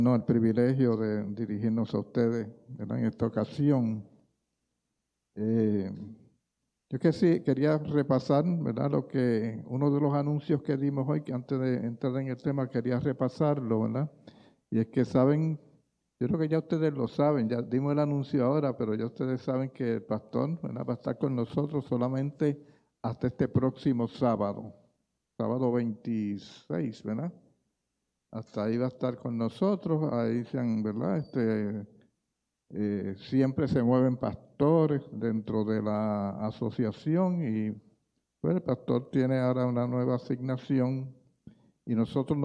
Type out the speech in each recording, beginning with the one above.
No, el privilegio de dirigirnos a ustedes, ¿verdad? En esta ocasión. Yo que sí quería repasar, ¿verdad? Uno de los anuncios que dimos hoy, que antes de entrar en el tema quería repasarlo, ¿verdad? Y es que saben, yo creo que ya ustedes lo saben, ya dimos el anuncio ahora, pero ya ustedes saben que el pastor, ¿verdad? Va a estar con nosotros solamente hasta este próximo sábado, sábado 26, ¿verdad? Hasta ahí va a estar con nosotros, ahí ¿verdad? Siempre se mueven pastores dentro de la asociación y pues, el pastor tiene ahora una nueva asignación y nosotros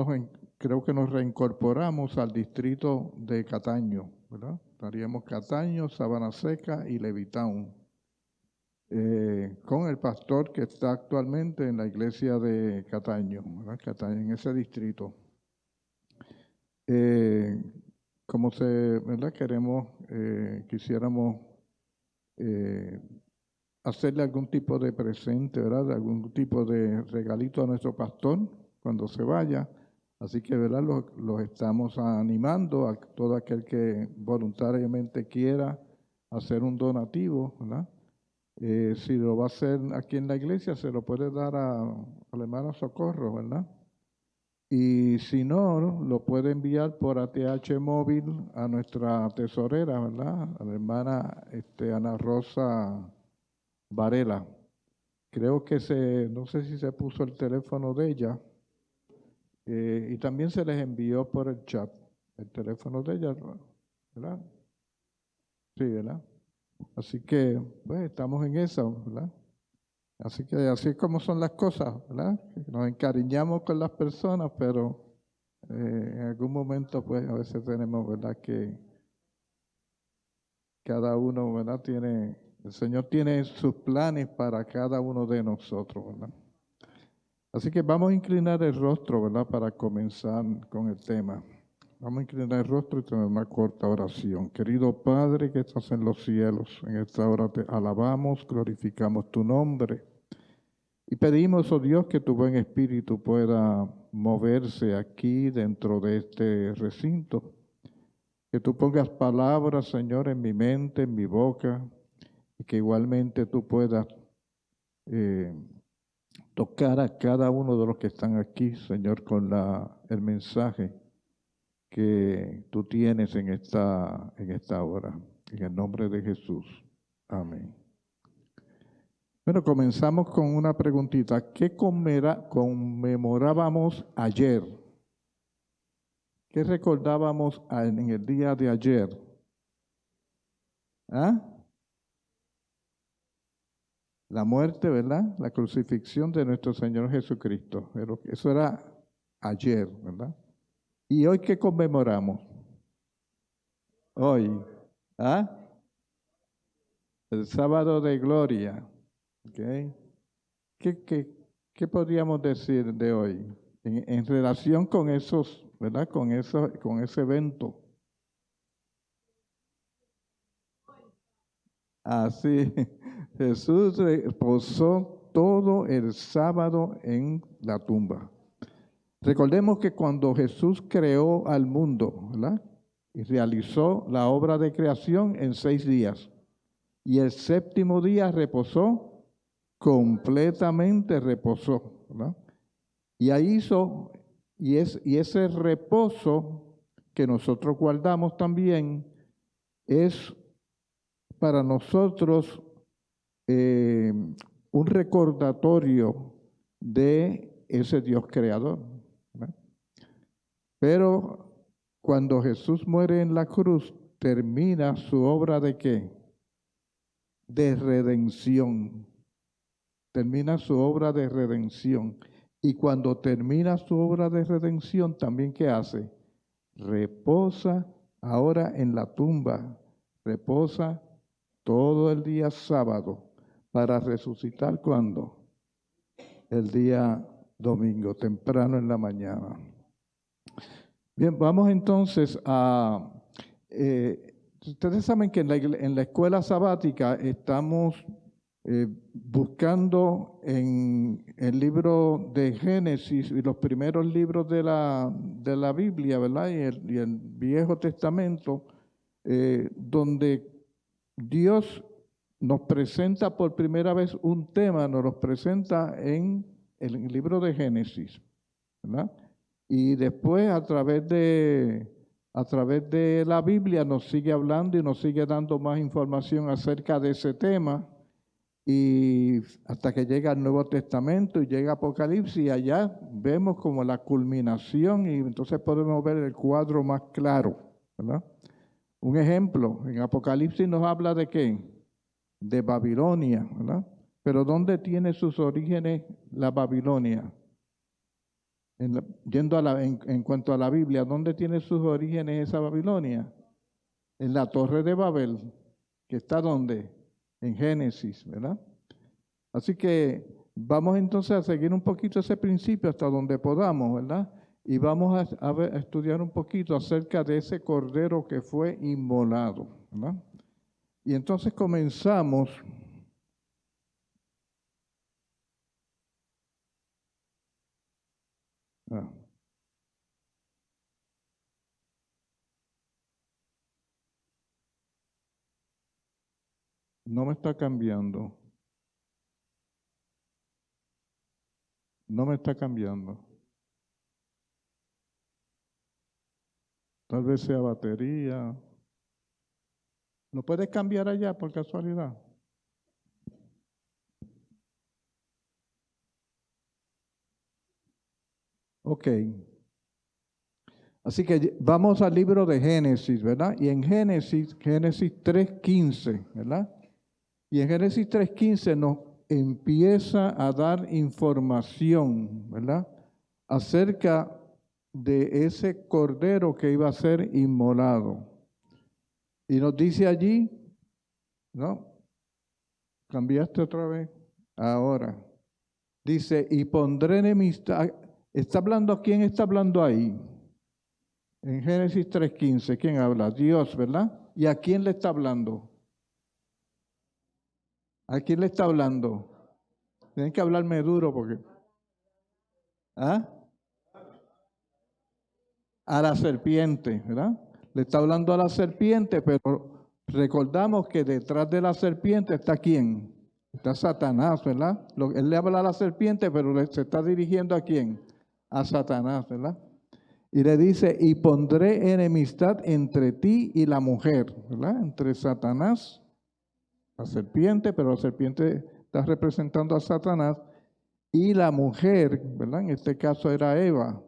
creo que nos reincorporamos al distrito de Cataño, ¿verdad? Estaríamos Cataño, Sabana Seca y Levitown, con el pastor que está actualmente en la iglesia de Cataño, ¿verdad? Cataño, en ese distrito. ¿Verdad? Quisiéramos hacerle algún tipo de presente, ¿verdad? Algún tipo de regalito a nuestro pastor cuando se vaya. Así que, ¿verdad? Los estamos animando a todo aquel que voluntariamente quiera hacer un donativo, ¿verdad? Si lo va a hacer aquí en la iglesia, se lo puede dar a la hermana Socorro, ¿verdad? Y si no, lo puede enviar por ATH móvil a nuestra tesorera, ¿verdad? A la hermana Ana Rosa Varela. Creo que no sé si se puso el teléfono de ella, y también se les envió por el chat el teléfono de ella, ¿verdad? Sí, ¿verdad? Así que, pues, estamos en eso, ¿verdad? Así que así es como son las cosas, ¿verdad? Nos encariñamos con las personas, pero en algún momento, pues, a veces tenemos, ¿verdad? Que cada uno, ¿verdad? El Señor tiene sus planes para cada uno de nosotros, ¿verdad? Así que vamos a inclinar el rostro, ¿verdad? Para comenzar con el tema. Vamos a inclinar el rostro y tener una corta oración. Querido Padre que estás en los cielos, en esta hora te alabamos, glorificamos tu nombre y pedimos, oh Dios, que tu buen espíritu pueda moverse aquí dentro de este recinto. Que tú pongas palabras, Señor, en mi mente, en mi boca, y que igualmente tú puedas eh, tocar a cada uno de los que están aquí, Señor, con el mensaje que tú tienes en esta hora. En el nombre de Jesús. Amén. Bueno, comenzamos con una preguntita. ¿Qué conmemorábamos ayer? ¿Qué recordábamos en el día de ayer? ¿Ah? La muerte, ¿verdad? La crucifixión de nuestro Señor Jesucristo. Pero eso era ayer, ¿verdad? ¿Y hoy qué conmemoramos? Hoy. ¿Ah? El sábado de gloria. ¿Okay? ¿Qué podríamos decir de hoy en relación con esos, ¿verdad? Con ese evento. Así, Jesús reposó todo el sábado en la tumba. Recordemos que cuando Jesús creó al mundo, ¿verdad? Y realizó la obra de creación en 6 días. Y el séptimo día reposó, completamente reposó, ¿verdad? Y ahí y ese reposo que nosotros guardamos también es para nosotros un recordatorio de ese Dios creador, ¿verdad? Pero cuando Jesús muere en la cruz, termina su obra ¿de qué? De redención. Termina su obra de redención. Y cuando termina su obra de redención, también ¿qué hace? Reposa ahora en la tumba. Reposa todo el día sábado para resucitar ¿cuándo? El día domingo, temprano en la mañana. Bien, vamos entonces a... ustedes saben que en la escuela sabática estamos buscando en el libro de Génesis y los primeros libros de la Biblia, ¿verdad? Y el Viejo Testamento, donde Dios nos presenta por primera vez un tema, nos lo presenta en el libro de Génesis, ¿verdad? Y después a través de la Biblia nos sigue hablando y nos sigue dando más información acerca de ese tema, y hasta que llega el Nuevo Testamento y llega Apocalipsis, y allá vemos como la culminación, y entonces podemos ver el cuadro más claro, ¿verdad? Un ejemplo, en Apocalipsis nos habla de ¿qué? De Babilonia, ¿verdad? Pero ¿dónde tiene sus orígenes la Babilonia? En cuanto a la Biblia, ¿dónde tiene sus orígenes esa Babilonia? En la Torre de Babel, que está ¿dónde? En Génesis, ¿verdad? Así que vamos entonces a seguir un poquito ese principio hasta donde podamos, ¿verdad? Y vamos a estudiar un poquito acerca de ese cordero que fue inmolado, ¿verdad? Y entonces comenzamos. Ah, no me está cambiando, no me está cambiando. Tal vez sea batería. ¿Lo puedes cambiar allá por casualidad? Ok. Así que vamos al libro de Génesis, ¿verdad? Y en Génesis 3:15, ¿verdad? Y en Génesis 3:15 nos empieza a dar información, ¿verdad? Acerca de ese cordero que iba a ser inmolado. Y nos dice allí, ¿no? Cambiaste otra vez. Ahora. Dice, y pondré enemistad. ¿Está hablando? ¿Quién está hablando ahí? En Génesis 3:15, ¿quién habla? Dios, ¿verdad? ¿Y a quién le está hablando? ¿A quién le está hablando? Tienen que hablarme duro porque... ¿Ah? A la serpiente, ¿verdad? Le está hablando a la serpiente, pero recordamos que detrás de la serpiente está ¿quién? Está Satanás, ¿verdad? Él le habla a la serpiente, pero se está dirigiendo ¿a quién? A Satanás, ¿verdad? Y le dice, y pondré enemistad entre ti y la mujer, ¿verdad? Entre Satanás, la serpiente, pero la serpiente está representando a Satanás, y la mujer, ¿verdad? En este caso era Eva.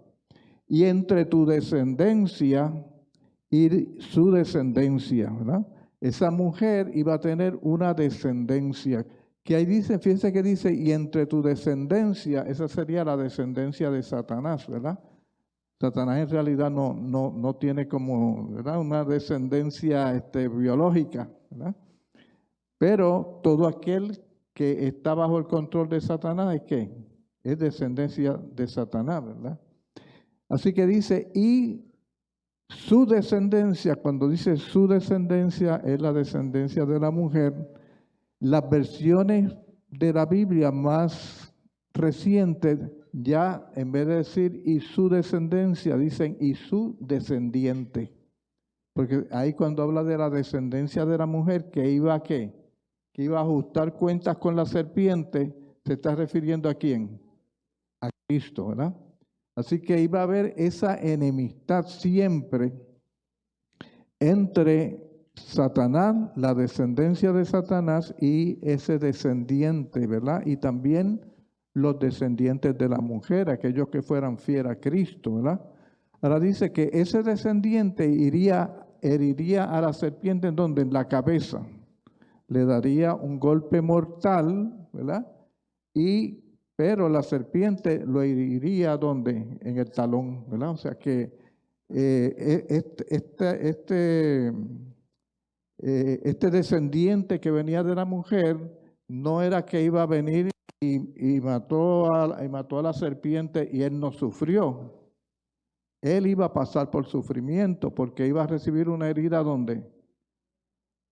Y entre tu descendencia y su descendencia, ¿verdad? Esa mujer iba a tener una descendencia. Que ahí dice, fíjense que dice, y entre tu descendencia, esa sería la descendencia de Satanás, ¿verdad? Satanás en realidad no tiene como, ¿verdad? Una descendencia biológica, ¿verdad? Pero todo aquel que está bajo el control de Satanás es ¿qué? Es descendencia de Satanás, ¿verdad? Así que dice, y su descendencia, cuando dice su descendencia, es la descendencia de la mujer. Las versiones de la Biblia más recientes, ya en vez de decir y su descendencia, dicen y su descendiente. Porque ahí cuando habla de la descendencia de la mujer, que iba a qué? Que iba a ajustar cuentas con la serpiente, se está refiriendo a quién? A Cristo, ¿verdad? Así que iba a haber esa enemistad siempre entre Satanás, la descendencia de Satanás y ese descendiente, ¿verdad? Y también los descendientes de la mujer, aquellos que fueran fieles a Cristo, ¿verdad? Ahora dice que ese descendiente heriría a la serpiente en donde, en la cabeza, le daría un golpe mortal, ¿verdad? Pero la serpiente lo heriría donde, en el talón, ¿verdad? O sea que este descendiente que venía de la mujer no era que iba a venir y mató a la serpiente y él no sufrió. Él iba a pasar por sufrimiento porque iba a recibir una herida donde.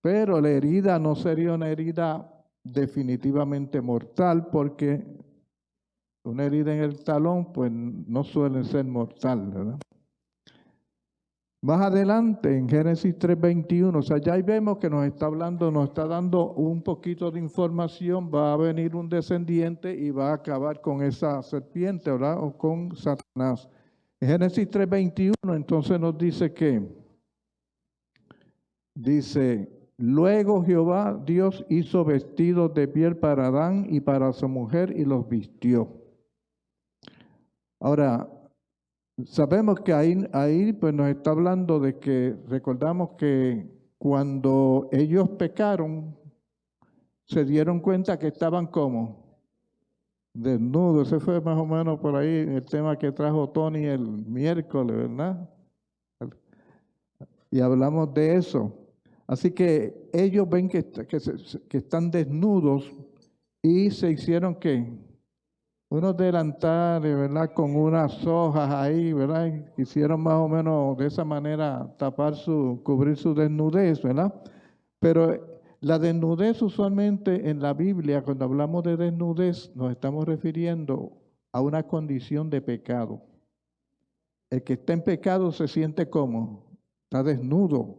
Pero la herida no sería una herida definitivamente mortal, porque una herida en el talón, pues no suele ser mortal, ¿verdad? Más adelante, en Génesis 3:21, o sea, ya ahí vemos que nos está hablando, nos está dando un poquito de información, va a venir un descendiente y va a acabar con esa serpiente, ¿verdad? O con Satanás. En Génesis 3:21, entonces nos dice que, dice, luego Jehová Dios hizo vestidos de piel para Adán y para su mujer y los vistió. Ahora, sabemos que ahí pues nos está hablando de que, recordamos que cuando ellos pecaron, se dieron cuenta que estaban como desnudos. Ese fue más o menos por ahí el tema que trajo Tony el miércoles, ¿verdad? Y hablamos de eso. Así que ellos ven que están desnudos y se hicieron ¿qué? Unos delantales, ¿verdad? Con unas hojas ahí, ¿verdad? Quisieron más o menos de esa manera cubrir su desnudez, ¿verdad? Pero la desnudez usualmente en la Biblia, cuando hablamos de desnudez, nos estamos refiriendo a una condición de pecado. El que está en pecado se siente como, está desnudo.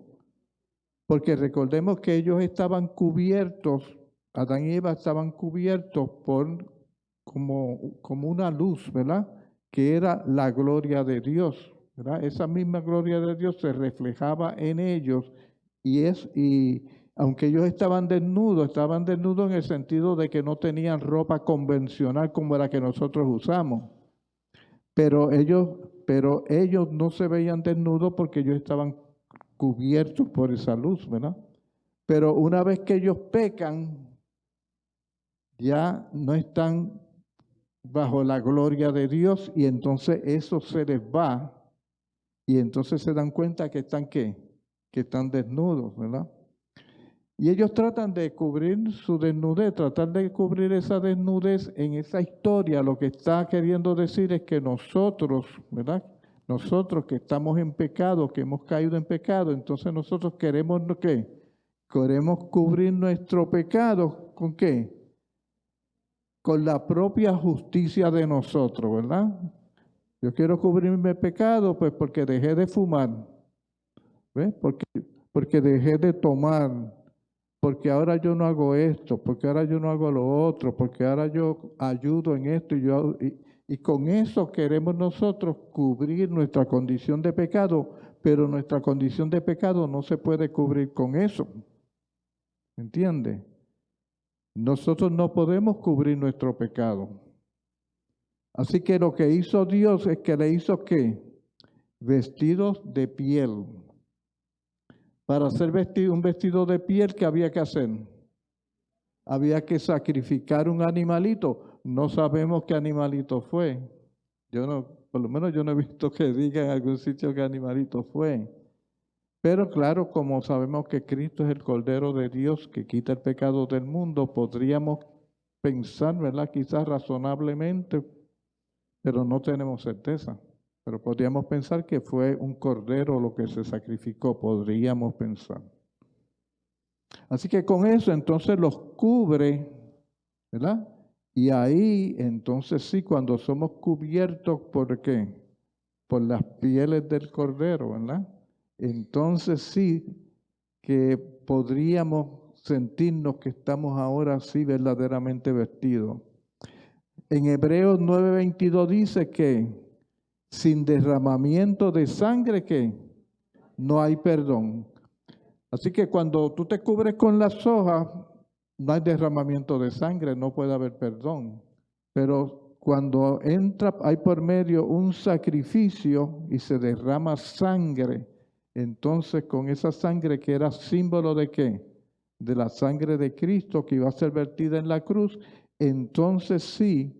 Porque recordemos que ellos estaban cubiertos, Adán y Eva estaban cubiertos por como una luz, ¿verdad? Que era la gloria de Dios, ¿verdad? Esa misma gloria de Dios se reflejaba en ellos y aunque ellos estaban desnudos en el sentido de que no tenían ropa convencional como la que nosotros usamos. Pero ellos no se veían desnudos porque ellos estaban cubiertos por esa luz, ¿verdad? Pero una vez que ellos pecan, ya no están bajo la gloria de Dios y entonces eso se les va y entonces se dan cuenta que están ¿qué? Que están desnudos, ¿verdad? Y ellos tratan de cubrir su desnudez, tratar de cubrir esa desnudez en esa historia. Lo que está queriendo decir es que nosotros, ¿verdad? Nosotros que estamos en pecado, que hemos caído en pecado, entonces nosotros queremos ¿qué? Queremos cubrir nuestro pecado ¿con qué? Con la propia justicia de nosotros, ¿verdad? Yo quiero cubrir mi pecado, pues porque dejé de fumar, ¿ves? Porque dejé de tomar, porque ahora yo no hago esto, porque ahora yo no hago lo otro, porque ahora yo ayudo en esto y con eso queremos nosotros cubrir nuestra condición de pecado, pero nuestra condición de pecado no se puede cubrir con eso. ¿Entiende? Nosotros no podemos cubrir nuestro pecado. Así que lo que hizo Dios es que le hizo ¿qué? Vestidos de piel. Para hacer un vestido de piel, ¿qué había que hacer? Había que sacrificar un animalito. No sabemos qué animalito fue. Por lo menos yo no he visto que diga en algún sitio qué animalito fue. Pero claro, como sabemos que Cristo es el Cordero de Dios que quita el pecado del mundo, podríamos pensar, ¿verdad? Quizás razonablemente, pero no tenemos certeza. Pero podríamos pensar que fue un cordero lo que se sacrificó, podríamos pensar. Así que con eso entonces los cubre, ¿verdad? Y ahí entonces sí, cuando somos cubiertos, ¿por qué? Por las pieles del cordero, ¿verdad? Entonces sí que podríamos sentirnos que estamos ahora sí verdaderamente vestidos. En Hebreos 9:22 dice que sin derramamiento de sangre, ¿qué? No hay perdón. Así que cuando tú te cubres con las hojas, no hay derramamiento de sangre, no puede haber perdón. Pero cuando hay por medio un sacrificio y se derrama sangre, entonces con esa sangre que era símbolo de ¿qué? De la sangre de Cristo que iba a ser vertida en la cruz, entonces sí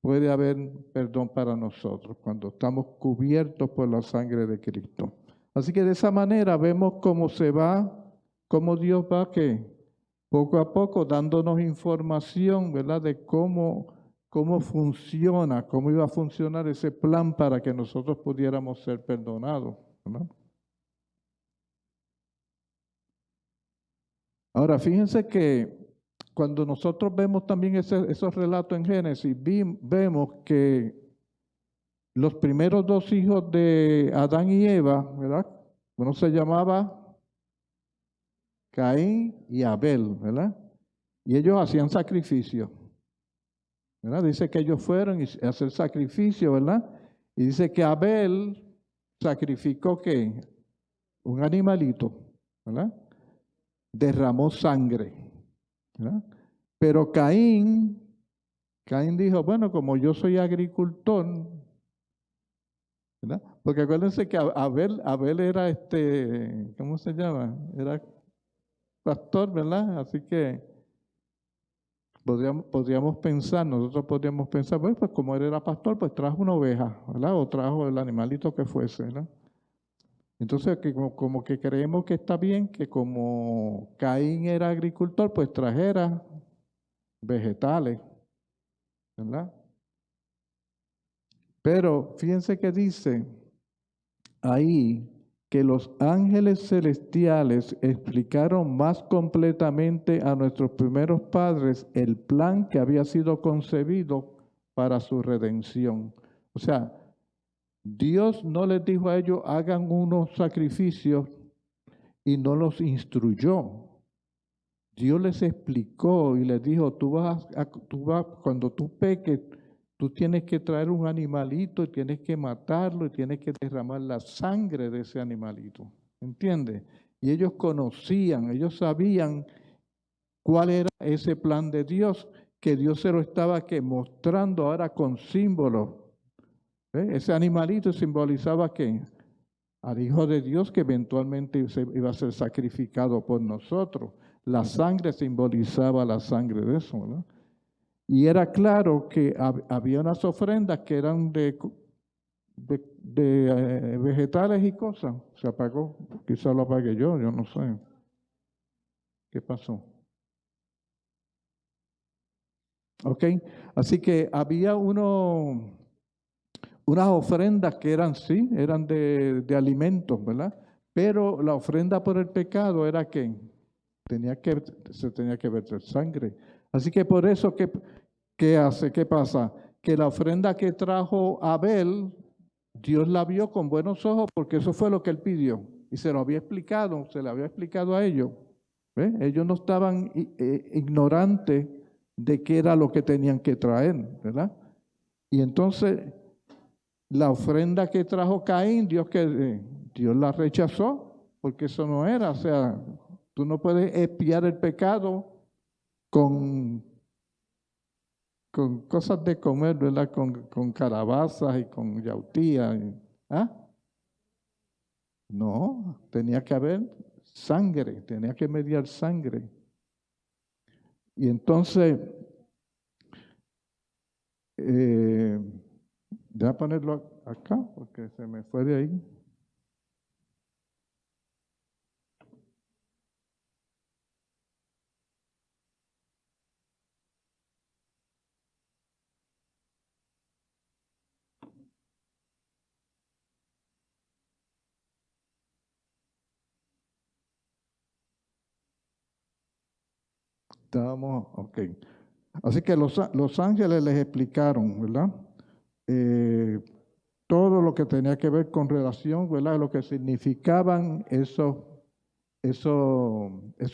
puede haber perdón para nosotros cuando estamos cubiertos por la sangre de Cristo. Así que de esa manera vemos cómo Dios va que poco a poco dándonos información, ¿verdad? De cómo funciona, cómo iba a funcionar ese plan para que nosotros pudiéramos ser perdonados, ¿verdad? Ahora, fíjense que cuando nosotros vemos también esos relatos en Génesis, vemos que los primeros dos hijos de Adán y Eva, ¿verdad? Uno se llamaba Caín y Abel, ¿verdad? Y ellos hacían sacrificio, ¿verdad? Dice que ellos fueron a hacer sacrificio, ¿verdad? Y dice que Abel sacrificó ¿qué? Un animalito, ¿verdad? Derramó sangre, ¿verdad? Pero Caín dijo, bueno, como yo soy agricultor, ¿verdad? Porque acuérdense que Abel era ¿cómo se llama? Era pastor, ¿verdad? Así que nosotros podríamos pensar, pues como él era pastor, pues trajo una oveja, ¿verdad? O trajo el animalito que fuese, ¿verdad? Entonces, como que creemos que está bien que como Caín era agricultor, pues trajera vegetales, ¿verdad? Pero fíjense que dice ahí que los ángeles celestiales explicaron más completamente a nuestros primeros padres el plan que había sido concebido para su redención. O sea, Dios no les dijo a ellos, hagan unos sacrificios y no los instruyó. Dios les explicó y les dijo, cuando tú peques, tú tienes que traer un animalito y tienes que matarlo y tienes que derramar la sangre de ese animalito. ¿Entiendes? Y ellos conocían, ellos sabían cuál era ese plan de Dios, que Dios se lo estaba mostrando ahora con símbolos. Ese animalito simbolizaba ¿qué? Al Hijo de Dios que eventualmente iba a ser sacrificado por nosotros. La sangre simbolizaba la sangre de eso, ¿no? Y era claro que había unas ofrendas que eran de vegetales y cosas. Se apagó, quizá lo apagué yo no sé. ¿Qué pasó? Ok, así que había unas ofrendas que eran, sí, eran de alimentos, ¿verdad? Pero la ofrenda por el pecado era que se tenía que verter sangre. Así que por eso, ¿qué pasa? Que la ofrenda que trajo Abel, Dios la vio con buenos ojos porque eso fue lo que él pidió. Y se le había explicado a ellos. ¿Ve? Ellos no estaban ignorantes de qué era lo que tenían que traer, ¿verdad? Y entonces la ofrenda que trajo Caín, Dios la rechazó, porque eso no era, o sea, tú no puedes expiar el pecado con cosas de comer, ¿verdad? Con calabazas y con yautía. ¿Ah? No, tenía que haber sangre, tenía que mediar sangre. Y entonces, voy a ponerlo acá, porque se me fue de ahí. Estábamos, ok. Así que los ángeles les explicaron, ¿verdad? Todo lo que tenía que ver con relación, ¿verdad? Lo que significaban esos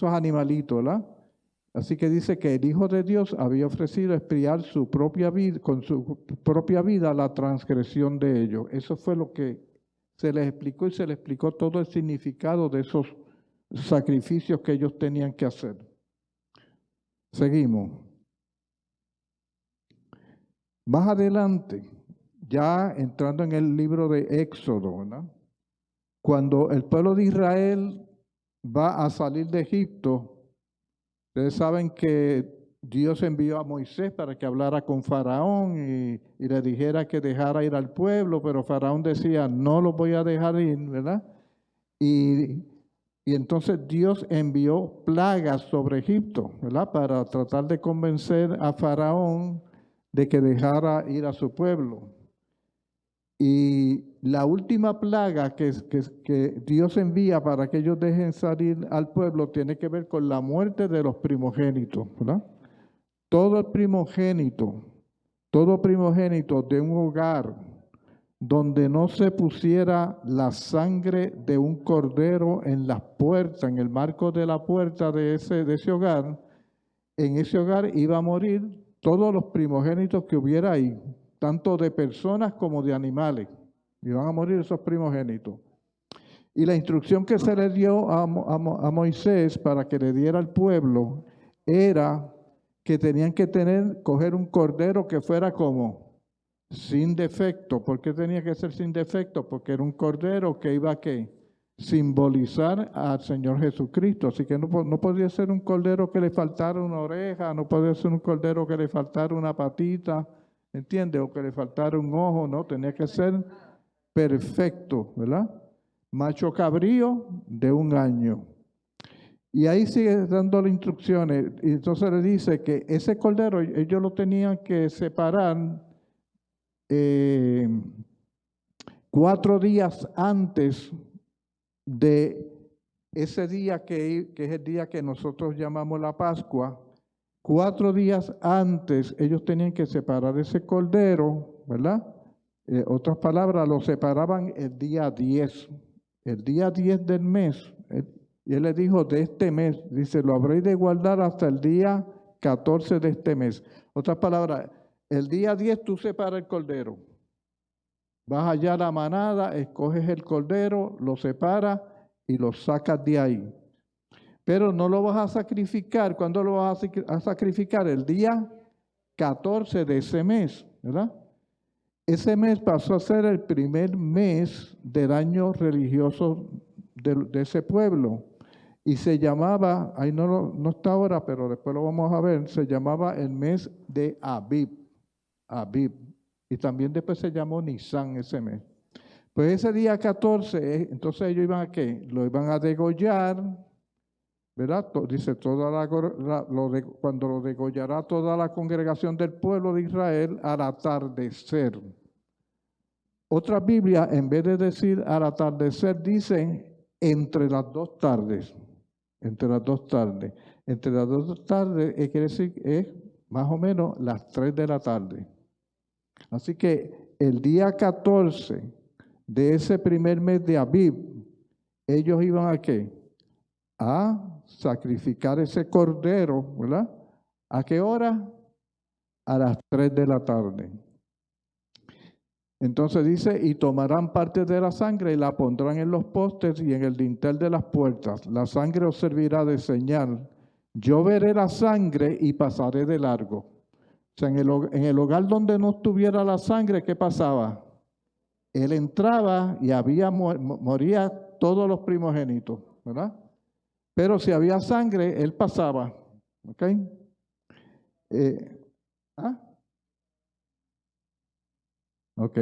animalitos, ¿verdad? Así que dice que el Hijo de Dios había ofrecido expiar su propia vida, con su propia vida la transgresión de ellos. Eso fue lo que se les explicó y se les explicó todo el significado de esos sacrificios que ellos tenían que hacer. Seguimos. Más adelante, ya entrando en el libro de Éxodo, ¿verdad? Cuando el pueblo de Israel va a salir de Egipto, ustedes saben que Dios envió a Moisés para que hablara con Faraón y le dijera que dejara ir al pueblo, pero Faraón decía, no lo voy a dejar ir, ¿verdad? Y entonces Dios envió plagas sobre Egipto, ¿verdad? Para tratar de convencer a Faraón de que dejara ir a su pueblo. Y la última plaga que Dios envía para que ellos dejen salir al pueblo tiene que ver con la muerte de los primogénitos, ¿verdad? todo primogénito de un hogar donde no se pusiera la sangre de un cordero en las puertas, en el marco de la puerta de ese hogar, en ese hogar iba a morir todos los primogénitos que hubiera ahí, tanto de personas como de animales. Iban a morir esos primogénitos. Y la instrucción que se le dio a Moisés para que le diera al pueblo era que tenían que coger un cordero que fuera como sin defecto. ¿Por qué tenía que ser sin defecto? Porque era un cordero que iba a ¿qué? Simbolizar al Señor Jesucristo. Así que no podía ser un cordero que le faltara una oreja, no podía ser un cordero que le faltara una patita, ¿entiende? O que le faltara un ojo, no, tenía que ser perfecto, ¿verdad? Macho cabrío de 1 año. Y ahí sigue dando las instrucciones. Y entonces le dice que ese cordero ellos lo tenían que separar 4 días antes de ese día que es el día que nosotros llamamos la Pascua. 4 días antes ellos tenían que separar ese cordero, ¿verdad? Otras palabras, lo separaban el día 10. El día 10 del mes. Y él le dijo, de este mes, dice, lo habréis de guardar hasta el día 14 de este mes. Otras palabras, el día 10 tú separas el cordero. Vas allá a la manada, escoges el cordero, lo separas y lo sacas de ahí. Pero no lo vas a sacrificar. ¿Cuándo lo vas a sacrificar? El día 14 de ese mes, ¿verdad? Ese mes pasó a ser el primer mes del año religioso de ese pueblo. Y se llamaba, ahí no está ahora, pero después lo vamos a ver, se llamaba el mes de Abib. Abib. Y también después se llamó Nisan ese mes. Pues ese día 14, entonces ellos iban a ¿qué? Lo iban a degollar, ¿verdad? Dice, cuando lo degollará toda la congregación del pueblo de Israel al atardecer. Otra Biblia, en vez de decir al atardecer, dice entre las 2 tardes. Entre las 2 tardes. Entre las 2 tardes quiere decir es más o menos las 3 de la tarde. Así que el día 14 de ese primer mes de Abib, ellos iban a ¿qué? A sacrificar ese cordero, ¿verdad? ¿A qué hora? A las 3 de la tarde. Entonces dice, y tomarán parte de la sangre y la pondrán en los postes y en el dintel de las puertas. La sangre os servirá de señal. Yo veré la sangre y pasaré de largo. O sea, en el hogar donde no estuviera la sangre, ¿qué pasaba? Él entraba y moría todos los primogénitos, ¿verdad? Pero si había sangre, él pasaba. ¿Ok? ¿Ah? Ok.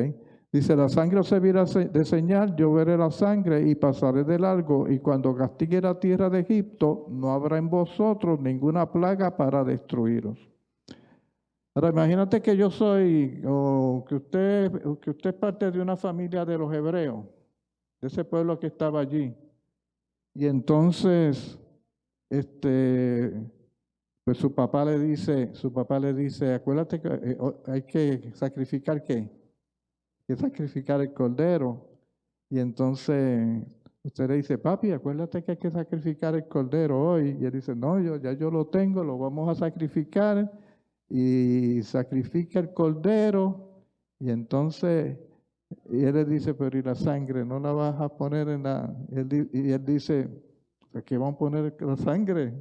Dice, la sangre os servirá de señal, yo veré la sangre y pasaré de largo, y cuando castigue la tierra de Egipto, no habrá en vosotros ninguna plaga para destruiros. Ahora, imagínate que yo soy, o que usted es parte de una familia de los hebreos, de ese pueblo que estaba allí. Y entonces, pues su papá le dice, acuérdate que hay que sacrificar ¿qué? Que sacrificar el cordero. Y entonces usted le dice, papi, acuérdate que hay que sacrificar el cordero hoy. Y él dice, no, ya yo lo tengo, lo vamos a sacrificar. Y sacrifica el cordero. Y entonces y él le dice, pero ¿y la sangre? ¿No la vas a poner en la...? Y él dice, ¿para qué vamos a poner la sangre?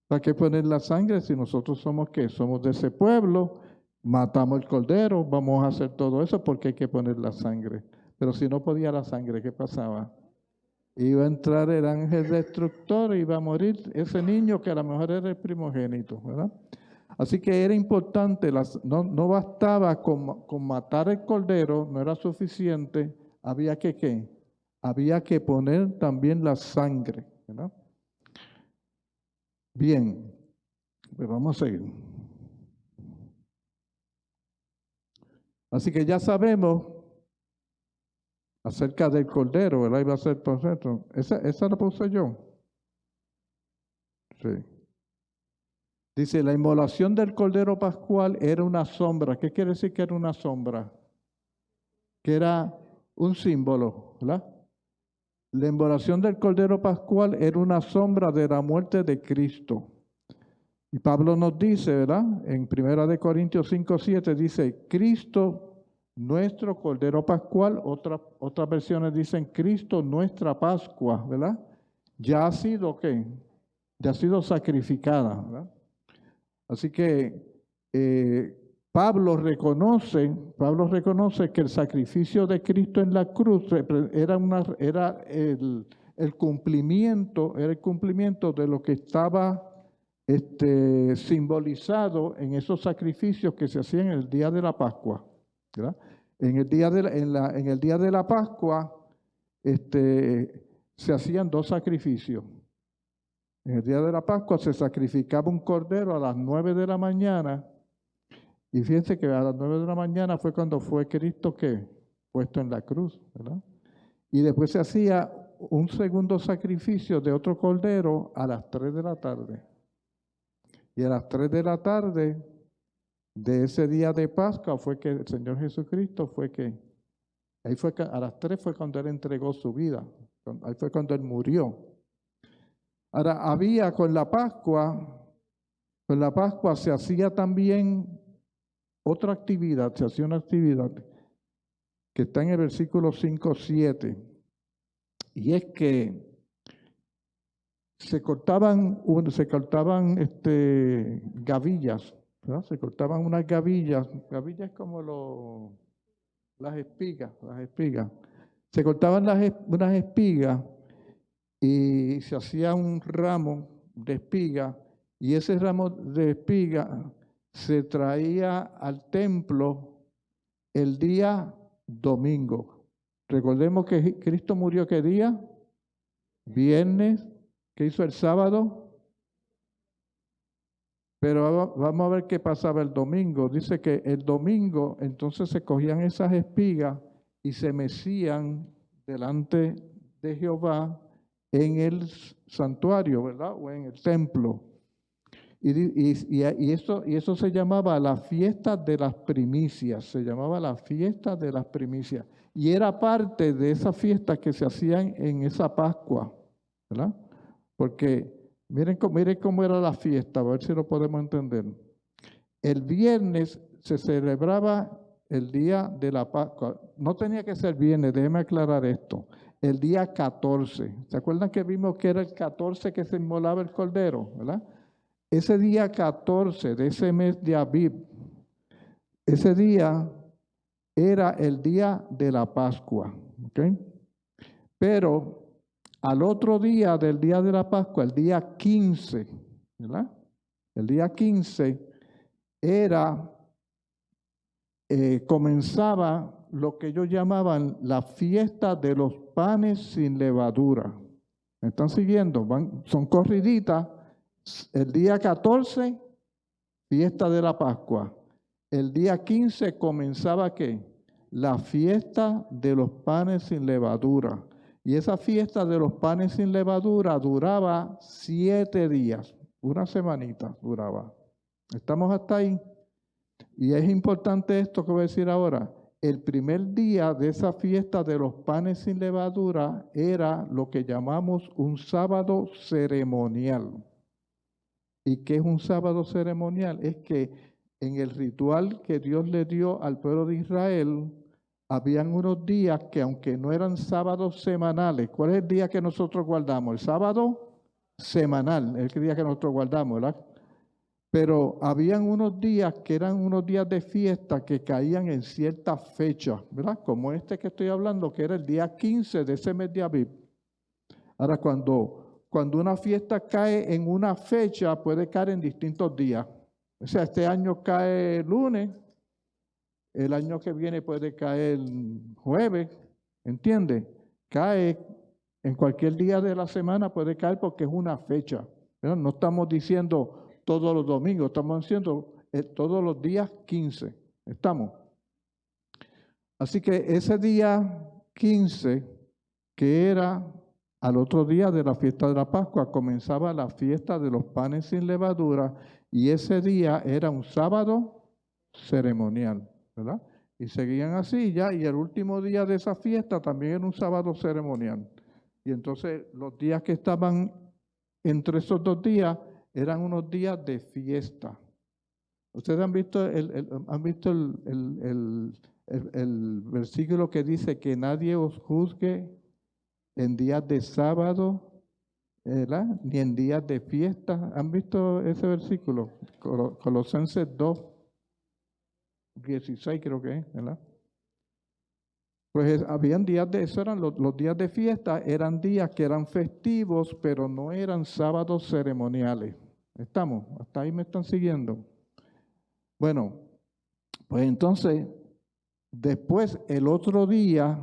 ¿Para qué poner la sangre si nosotros somos qué? Somos de ese pueblo, matamos el cordero, vamos a hacer todo eso porque hay que poner la sangre. Pero si no podía la sangre, ¿qué pasaba? Iba a entrar el ángel destructor y iba a morir ese niño que a lo mejor era el primogénito, ¿verdad? Así que era importante, no bastaba con matar el cordero, no era suficiente, había que ¿qué? Había que poner también la sangre, ¿verdad? Bien, pues vamos a seguir. Así que ya sabemos acerca del cordero, ¿verdad? Iba a ser por dentro. Esa la puse yo. Sí. Dice, la inmolación del Cordero Pascual era una sombra. ¿Qué quiere decir que era una sombra? Que era un símbolo, ¿verdad? La inmolación del Cordero Pascual era una sombra de la muerte de Cristo. Y Pablo nos dice, ¿verdad? En 1 Corintios 5:7 dice, Cristo, nuestro Cordero Pascual, otras versiones dicen, Cristo, nuestra Pascua, ¿verdad? Ya ha sido, ¿qué? Ya ha sido sacrificada, ¿verdad? Así que Pablo reconoce que el sacrificio de Cristo en la cruz era el cumplimiento de lo que estaba simbolizado en esos sacrificios que se hacían en el día de la Pascua, ¿verdad? En el día de la Pascua se hacían dos sacrificios. En el día de la Pascua se sacrificaba un cordero a las 9 de la mañana. Y fíjense que a las 9 de la mañana fue cuando fue Cristo que puesto en la cruz, ¿verdad? Y después se hacía un segundo sacrificio de otro cordero a las 3 de la tarde. Y a las 3 de la tarde de ese día de Pascua fue que el Señor Jesucristo a las 3 fue cuando Él entregó su vida. Ahí fue cuando Él murió. Ahora, con la Pascua se hacía también otra actividad, se hacía una actividad que está en el versículo 5:7, y es que se cortaban gavillas, ¿verdad? Se cortaban unas gavillas como las espigas. Se cortaban unas espigas y se hacía un ramo de espiga, y ese ramo de espiga se traía al templo el día domingo. Recordemos que Cristo murió ¿qué día? Viernes. ¿Qué hizo el sábado? Pero vamos a ver qué pasaba el domingo. Dice que el domingo entonces se cogían esas espigas y se mecían delante de Jehová en el santuario, ¿verdad? O en el templo. Y eso se llamaba la fiesta de las primicias. Se llamaba la fiesta de las primicias. Y era parte de esas fiestas que se hacían en esa Pascua, ¿verdad? Porque miren cómo era la fiesta, a ver si lo podemos entender. El viernes se celebraba el día de la Pascua. No tenía que ser viernes, déjeme aclarar esto. El día 14. ¿Se acuerdan que vimos que era el 14 que se inmolaba el cordero, verdad? Ese día 14 de ese mes de Abib, ese día era el día de la Pascua, ¿ok? Pero al otro día del día de la Pascua, el día 15, ¿verdad? El día 15 comenzaba lo que ellos llamaban la fiesta de los panes sin levadura. ¿Me están siguiendo? Son corriditas. El día 14, fiesta de la Pascua. El día 15 comenzaba ¿qué? La fiesta de los panes sin levadura. Y esa fiesta de los panes sin levadura duraba 7 días, una semanita duraba. ¿Estamos hasta ahí? Y es importante esto que voy a decir ahora. El primer día de esa fiesta de los panes sin levadura era lo que llamamos un sábado ceremonial. ¿Y qué es un sábado ceremonial? Es que en el ritual que Dios le dio al pueblo de Israel, habían unos días que aunque no eran sábados semanales, ¿cuál es el día que nosotros guardamos? El sábado semanal, es el día que nosotros guardamos, ¿verdad? Pero habían unos días que eran unos días de fiesta que caían en ciertas fechas, ¿verdad? Como este que estoy hablando, que era el día 15 de ese mes de Abib. Ahora, cuando una fiesta cae en una fecha, puede caer en distintos días. O sea, este año cae lunes, el año que viene puede caer jueves, ¿entiende? Cae en cualquier día de la semana, puede caer porque es una fecha, ¿verdad? No estamos diciendo todos los domingos, estamos diciendo todos los días 15. ¿Estamos? Así que ese día 15, que era al otro día de la fiesta de la Pascua, comenzaba la fiesta de los panes sin levadura, y ese día era un sábado ceremonial, ¿verdad? Y seguían así ya, y el último día de esa fiesta también era un sábado ceremonial. Y entonces los días que estaban entre esos dos días eran unos días de fiesta. ¿Ustedes han visto el versículo que dice que nadie os juzgue en días de sábado, ¿verdad? Ni en días de fiesta? ¿Han visto ese versículo? Colosenses 2, 16 creo que es, ¿verdad? Pues habían días de eso, eran los días de fiesta, eran días que eran festivos, pero no eran sábados ceremoniales. ¿Estamos? ¿Hasta ahí me están siguiendo? Bueno, pues entonces, después el otro día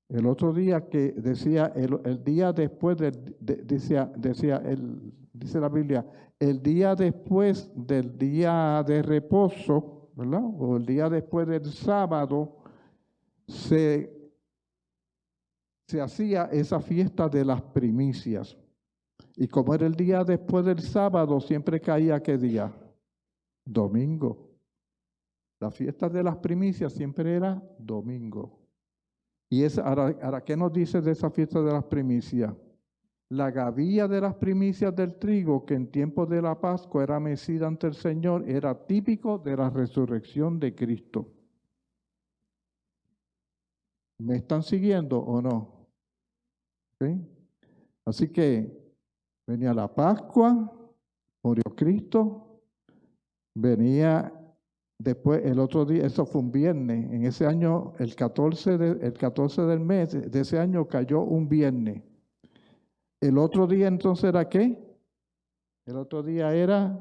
que decía, el día después, dice la Biblia, el día después del día de reposo, ¿verdad? O el día después del sábado, se hacía esa fiesta de las primicias. Y como era el día después del sábado, siempre caía ¿qué día? Domingo. La fiesta de las primicias siempre era domingo. Y ahora, ¿qué nos dice de esa fiesta de las primicias? La gavilla de las primicias del trigo, que en tiempo de la Pascua era mecida ante el Señor, era típico de la resurrección de Cristo. ¿Me están siguiendo o no? ¿Sí? Así que venía la Pascua, murió Cristo, venía después el otro día, eso fue un viernes, en ese año, el 14 del mes de ese año cayó un viernes. El otro día entonces era ¿qué? El otro día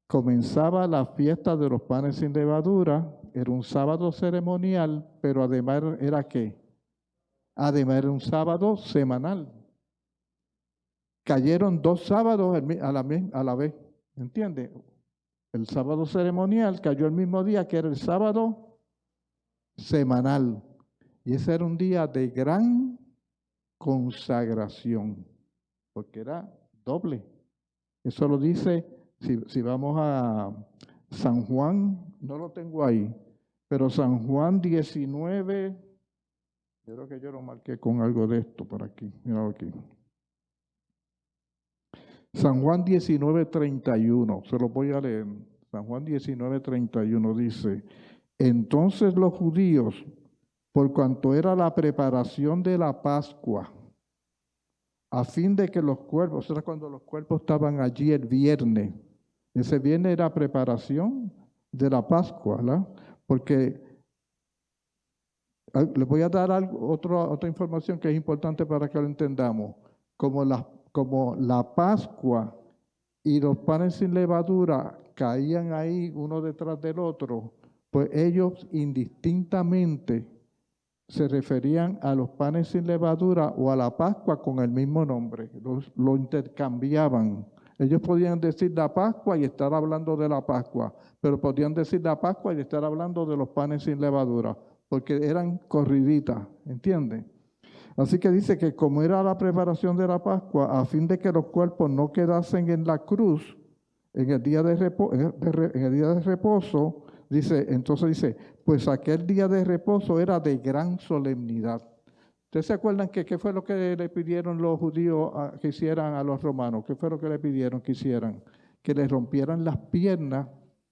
comenzaba la fiesta de los panes sin levadura, era un sábado ceremonial, pero además era ¿qué? Además era un sábado semanal. Cayeron 2 sábados a la vez, ¿entiende? El sábado ceremonial cayó el mismo día que era el sábado semanal. Y ese era un día de gran consagración, porque era doble. Eso lo dice, si vamos a San Juan, no lo tengo ahí, pero San Juan 19, yo creo que yo lo marqué con algo de esto por aquí, mira aquí. San Juan 19:31, se lo voy a leer. San Juan 19:31 dice, entonces los judíos, por cuanto era la preparación de la Pascua, a fin de que los cuerpos, era cuando los cuerpos estaban allí el viernes, ese viernes era preparación de la Pascua, ¿verdad? Porque les voy a dar otra información que es importante para que lo entendamos. Como la Pascua y los panes sin levadura caían ahí uno detrás del otro, pues ellos indistintamente se referían a los panes sin levadura o a la Pascua con el mismo nombre, lo intercambiaban. Ellos podían decir la Pascua y estar hablando de la Pascua, pero podían decir la Pascua y estar hablando de los panes sin levadura, porque eran corriditas, ¿entienden? Así que dice que como era la preparación de la Pascua, a fin de que los cuerpos no quedasen en la cruz en el día de reposo, entonces dice, pues aquel día de reposo era de gran solemnidad. ¿Ustedes se acuerdan qué fue lo que le pidieron los judíos que hicieran a los romanos? ¿Qué fue lo que le pidieron que hicieran? Que les rompieran las piernas,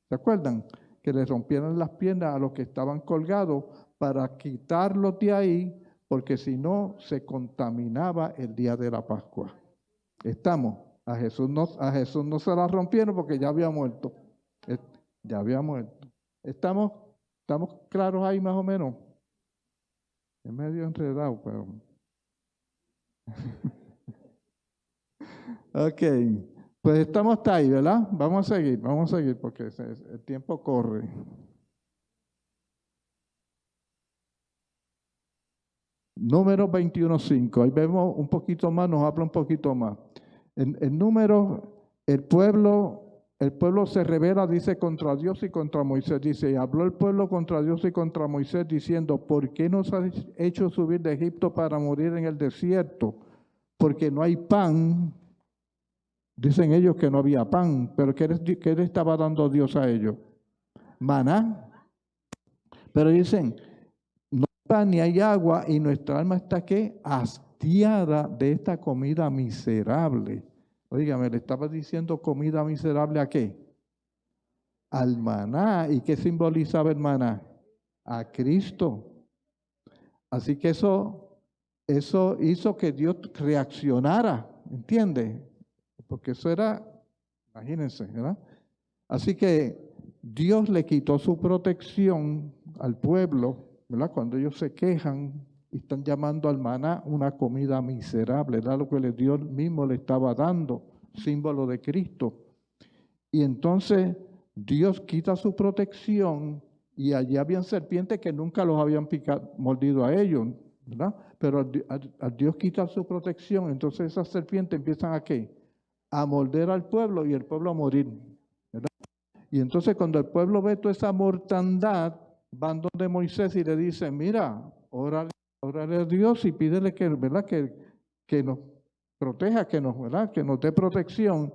¿se acuerdan? Que les rompieran las piernas a los que estaban colgados para quitarlos de ahí, porque si no se contaminaba el día de la Pascua. ¿Estamos? A Jesús no se la rompieron porque ya había muerto. Ya había muerto. ¿Estamos claros ahí más o menos? Es medio enredado, pero... Ok, pues estamos hasta ahí, ¿verdad? Vamos a seguir porque el tiempo corre. Número 21:5, ahí vemos un poquito más, nos habla un poquito más. En número, el pueblo se rebela, dice, contra Dios y contra Moisés. Dice, y habló el pueblo contra Dios y contra Moisés, diciendo, ¿por qué nos has hecho subir de Egipto para morir en el desierto? Porque no hay pan. Dicen ellos que no había pan, pero ¿qué le estaba dando Dios a ellos? Maná. Pero dicen, no hay pan ni hay agua y nuestra alma está ¿qué? Hastiada de esta comida miserable. Oígame, le estaba diciendo comida miserable ¿a qué? Al maná. ¿Y qué simbolizaba el maná? A Cristo. Así que eso hizo que Dios reaccionara, ¿entiende? Porque eso era, imagínense, ¿verdad? Así que Dios le quitó su protección al pueblo, ¿verdad? Cuando ellos se quejan y están llamando al maná una comida miserable, era lo que Dios mismo le estaba dando, símbolo de Cristo. Y entonces Dios quita su protección y allí habían serpientes que nunca los habían mordido a ellos, ¿verdad? Pero al Dios quitar su protección, entonces esas serpientes empiezan ¿a qué? A morder al pueblo y el pueblo a morir, ¿verdad? Y entonces cuando el pueblo ve toda esa mortandad, van donde Moisés y le dicen, mira, órale a Dios y pídele que, ¿verdad? Que nos proteja, ¿verdad? Que nos dé protección.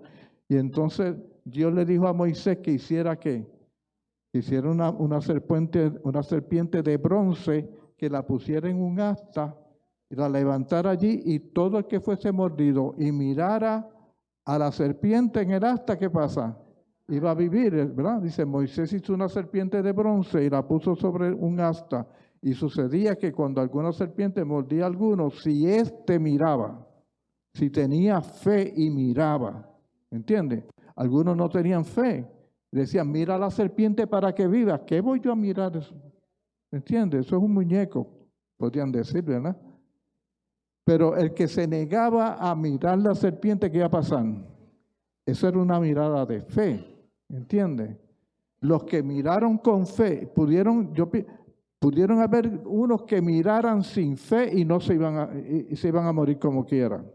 Y entonces Dios le dijo a Moisés que hiciera ¿qué? Que hiciera una serpiente de bronce, que la pusiera en un asta y la levantara allí, y todo el que fuese mordido y mirara a la serpiente en el asta, ¿qué pasa? Iba a vivir, ¿verdad? Dice, Moisés hizo una serpiente de bronce y la puso sobre un asta, y sucedía que cuando alguna serpiente mordía a alguno, si éste miraba, si tenía fe y miraba, ¿entiendes? Algunos no tenían fe, decían, mira a la serpiente para que viva. ¿Qué voy yo a mirar eso? ¿Entiendes? Eso es un muñeco, podrían decir, ¿verdad? Pero el que se negaba a mirar la serpiente, ¿qué iba a pasar? Eso era una mirada de fe, ¿entiendes? Los que miraron con fe, pudieron haber unos que miraran sin fe y no se iban a morir como quieran.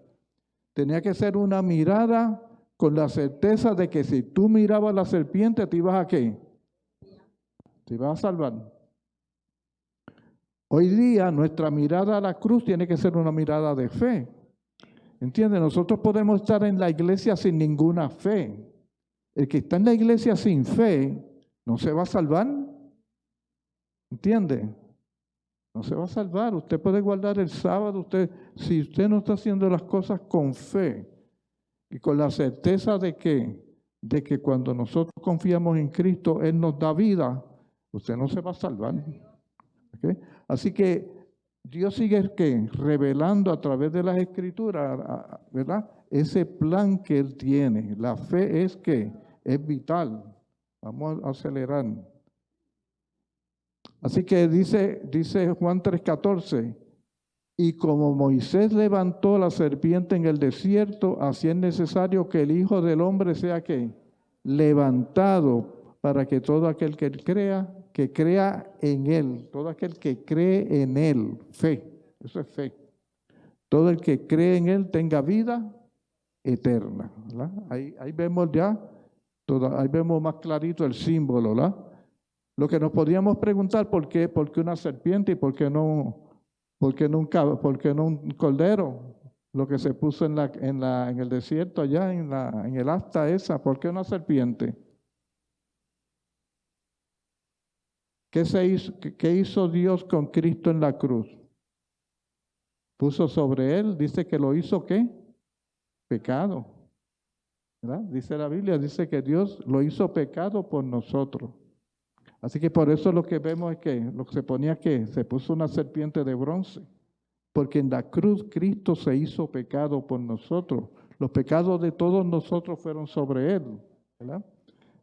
Tenía que ser una mirada con la certeza de que si tú mirabas la serpiente, ¿te ibas a qué? Te ibas a salvar. Hoy día nuestra mirada a la cruz tiene que ser una mirada de fe. ¿Entiendes? Nosotros podemos estar en la iglesia sin ninguna fe. El que está en la iglesia sin fe no se va a salvar. ¿Entiende? No se va a salvar. Usted puede guardar el sábado, si usted no está haciendo las cosas con fe y con la certeza de que cuando nosotros confiamos en Cristo, Él nos da vida, usted no se va a salvar. ¿Okay? Así que Dios sigue revelando a través de las Escrituras, ¿verdad? Ese plan que Él tiene. La fe es vital. Vamos a acelerar. Así que dice Juan 3:14, y como Moisés levantó la serpiente en el desierto, así es necesario que el Hijo del Hombre sea ¿qué? Levantado, para que todo aquel que crea en Él, todo aquel que cree en Él, fe, eso es fe. Todo el que cree en Él tenga vida eterna, ¿verdad? Ahí vemos ya, ahí vemos más clarito el símbolo, ¿verdad? Lo que nos podríamos preguntar, ¿por qué una serpiente y por qué no un cordero? Lo que se puso en el desierto allá, en el asta esa, ¿por qué una serpiente? ¿Qué hizo Dios con Cristo en la cruz? Puso sobre él, dice que lo hizo ¿qué? Pecado. ¿Verdad? Dice la Biblia, dice que Dios lo hizo pecado por nosotros. Así que por eso lo que vemos es que lo que se ponía se puso una serpiente de bronce, porque en la cruz Cristo se hizo pecado por nosotros. Los pecados de todos nosotros fueron sobre Él, ¿verdad?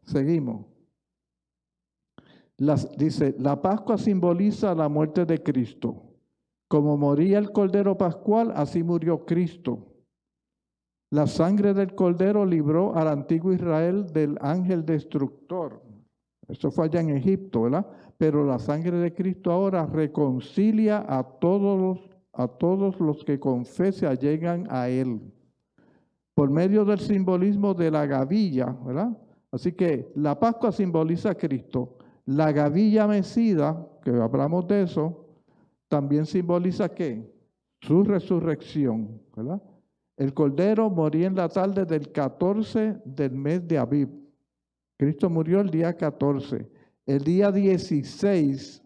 Seguimos. Dice, la Pascua simboliza la muerte de Cristo. Como moría el Cordero Pascual, así murió Cristo. La sangre del Cordero libró al antiguo Israel del ángel destructor. Eso fue allá en Egipto, ¿verdad? Pero la sangre de Cristo ahora reconcilia a todos los que con fe se allegan a Él. Por medio del simbolismo de la gavilla, ¿verdad? Así que la Pascua simboliza a Cristo. La gavilla mecida, que hablamos de eso, también simboliza ¿qué? Su resurrección, ¿verdad? El Cordero moría en la tarde del 14 del mes de Abib. Cristo murió el día 14. El día 16,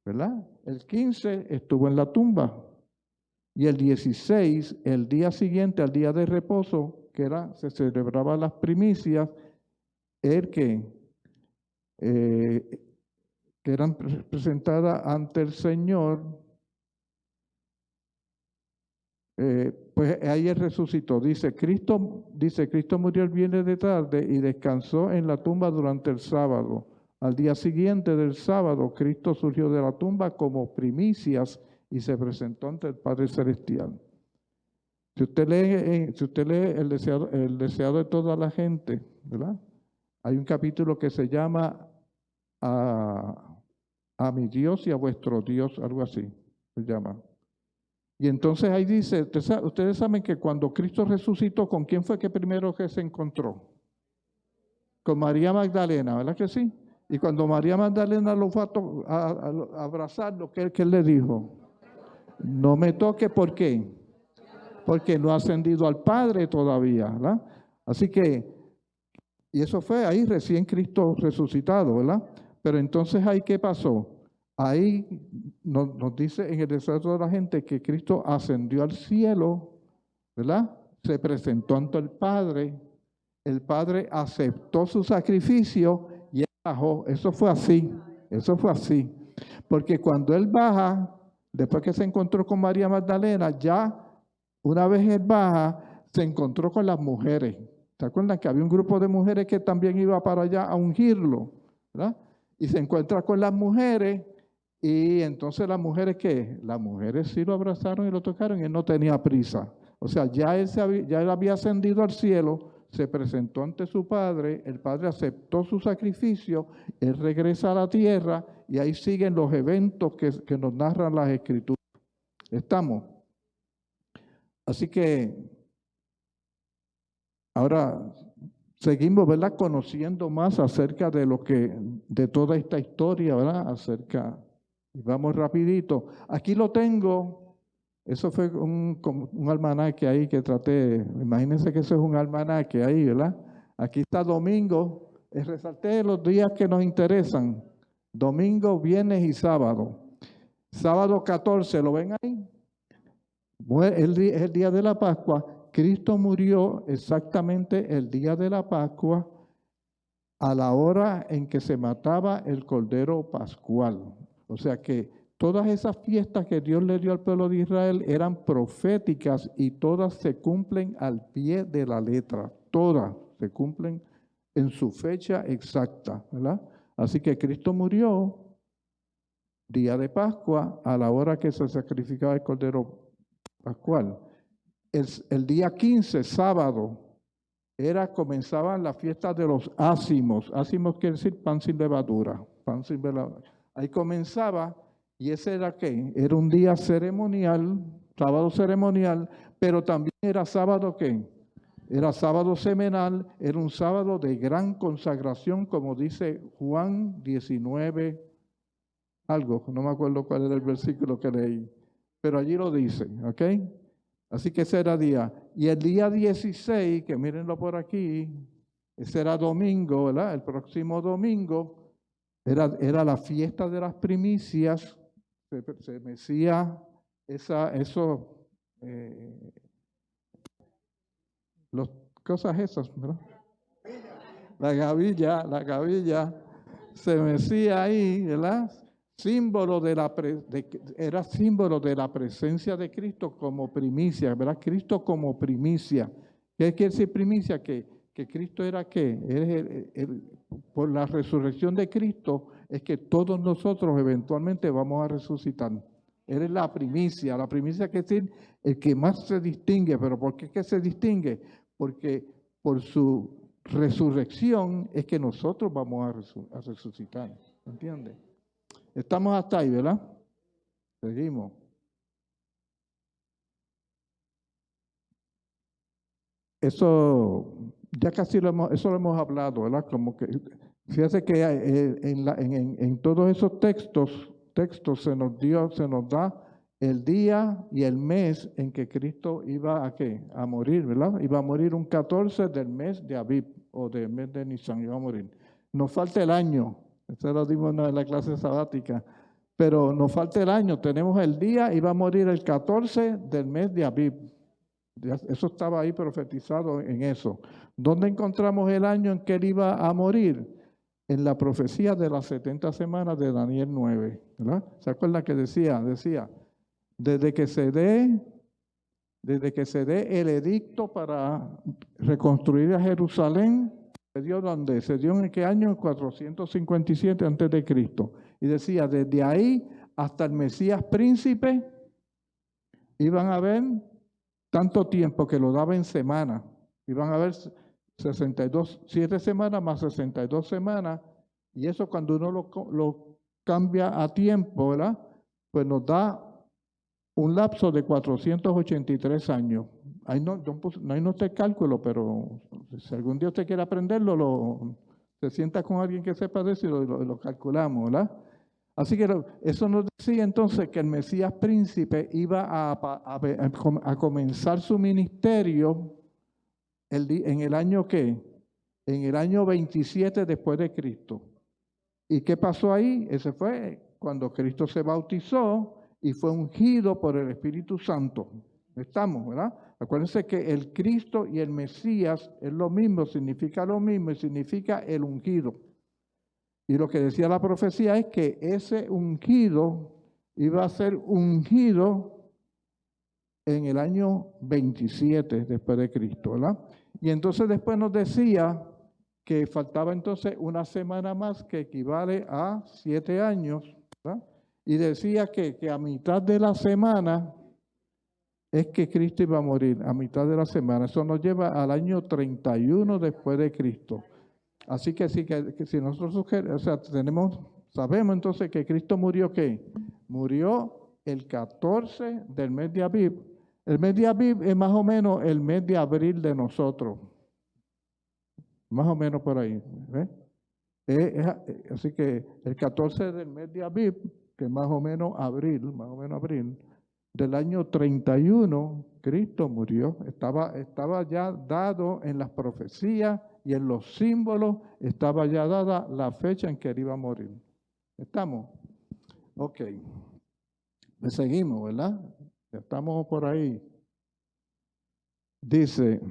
¿verdad? El 15 estuvo en la tumba. Y el 16, el día siguiente, al día de reposo, se celebraba las primicias, que eran presentadas ante el Señor, pues ahí él resucitó. Dice Cristo murió el viernes de tarde y descansó en la tumba durante el sábado. Al día siguiente del sábado, Cristo surgió de la tumba como primicias y se presentó ante el Padre Celestial. Si usted lee el deseado de toda la gente, ¿verdad? Hay un capítulo que se llama a mi Dios y a vuestro Dios, algo así se llama. Y entonces ahí dice, ustedes saben que cuando Cristo resucitó, ¿con quién fue que primero que se encontró? Con María Magdalena, ¿verdad que sí? Y cuando María Magdalena lo fue a abrazarlo, ¿qué él le dijo? No me toque, ¿por qué? Porque no ha ascendido al Padre todavía, ¿verdad? Así que, y eso fue ahí recién Cristo resucitado, ¿verdad? Pero entonces ahí, ¿qué pasó? Ahí nos dice en el deseo de la gente que Cristo ascendió al cielo, ¿verdad? Se presentó ante el Padre aceptó su sacrificio y él bajó. Eso fue así. Porque cuando él baja, después que se encontró con María Magdalena, ya una vez él baja, se encontró con las mujeres. ¿Se acuerdan que había un grupo de mujeres que también iba para allá a ungirlo? ¿Verdad? Y se encuentra con las mujeres y entonces las mujeres, ¿qué? Las mujeres sí lo abrazaron y lo tocaron y él no tenía prisa. O sea, ya él había ascendido al cielo, se presentó ante su Padre, el Padre aceptó su sacrificio, él regresa a la tierra y ahí siguen los eventos que nos narran las Escrituras. ¿Estamos? Así que ahora seguimos, ¿verdad? Conociendo más acerca de toda esta historia, ¿verdad? Y vamos rapidito. Aquí lo tengo. Eso fue un almanaque ahí que traté. Imagínense que eso es un almanaque ahí, ¿verdad? Aquí está domingo. Resalté los días que nos interesan. Domingo, viernes y sábado. Sábado 14, ¿lo ven ahí? Es el día de la Pascua. Cristo murió exactamente el día de la Pascua a la hora en que se mataba el Cordero Pascual. O sea que todas esas fiestas que Dios le dio al pueblo de Israel eran proféticas y todas se cumplen al pie de la letra. Todas se cumplen en su fecha exacta, ¿verdad? Así que Cristo murió día de Pascua a la hora que se sacrificaba el Cordero Pascual. El día 15, sábado, comenzaban las fiestas de los ácimos. Ácimos quiere decir pan sin levadura. Ahí comenzaba, y ese era ¿qué? Era un día ceremonial, sábado ceremonial, pero también era sábado ¿qué? Era sábado semanal, era un sábado de gran consagración, como dice Juan 19, algo, no me acuerdo cuál era el versículo que leí, pero allí lo dice, ¿ok? Así que ese era día. Y el día 16, que mírenlo por aquí, ese era domingo, ¿verdad? El próximo domingo era la fiesta de las primicias. Se mecía las cosas esas, ¿verdad? La gavilla, se mecía ahí, ¿verdad? Era símbolo de la presencia de Cristo como primicia, ¿verdad? Cristo como primicia. ¿Qué quiere decir primicia? Que Cristo era ¿qué? Por la resurrección de Cristo es que todos nosotros eventualmente vamos a resucitar. Él es la primicia que es decir, el que más se distingue. ¿Pero por qué es que se distingue? Porque por su resurrección es que nosotros vamos a resucitar. ¿Entiendes? Estamos hasta ahí, ¿verdad? Seguimos. Eso ya casi lo hemos hablado, ¿verdad? Como que, fíjate que en todos esos textos se nos da el día y el mes en que Cristo iba a ¿qué? A morir, ¿verdad? Iba a morir un 14 del mes de Abib o del mes de Nisan, iba a morir. Nos falta el año, eso lo dimos en la clase sabática, pero nos falta el año, tenemos el día, iba a morir el 14 del mes de Abib. Eso estaba ahí profetizado en eso. ¿Dónde encontramos el año en que él iba a morir? En la profecía de las 70 semanas de Daniel 9, ¿verdad? ¿Se acuerdan que decía, desde que se dé el edicto para reconstruir a Jerusalén, ¿se dio dónde? ¿Se dio en qué año? En 457 antes de Cristo. Y decía, desde ahí hasta el Mesías príncipe, iban a haber tanto tiempo que lo daba en semana. Iban a haber 7 semanas más 62 semanas. Y eso cuando uno lo cambia a tiempo, ¿verdad? Pues nos da un lapso de 483 años. Ahí no está el cálculo, pero si algún día usted quiere aprenderlo, se sienta con alguien que sepa de eso y lo calculamos, ¿verdad? Así que eso nos decía entonces que el Mesías príncipe iba a comenzar su ministerio en el año ¿qué? En el año 27 después de Cristo. ¿Y qué pasó ahí? Ese fue cuando Cristo se bautizó y fue ungido por el Espíritu Santo. Estamos, ¿verdad? Acuérdense que el Cristo y el Mesías es lo mismo, significa lo mismo y significa el ungido. Y lo que decía la profecía es que ese ungido iba a ser ungido en el año 27 después de Cristo, ¿verdad? Y entonces después nos decía que faltaba entonces una semana más que equivale a 7 años, ¿verdad? Y decía que a mitad de la semana es que Cristo iba a morir, a mitad de la semana. Eso nos lleva al año 31 después de Cristo. Así que si nosotros sabemos entonces que Cristo murió, ¿qué? Murió el 14 del mes de Abib. El mes de Abib es más o menos el mes de abril de nosotros. Más o menos por ahí. ¿Ves? Así que el 14 del mes de Abib, que es más o menos abril, del año 31, Cristo murió. Estaba ya dado en las profecías y en los símbolos, estaba ya dada la fecha en que él iba a morir. ¿Estamos? Ok. Le seguimos, ¿verdad? Estamos por ahí. Dice,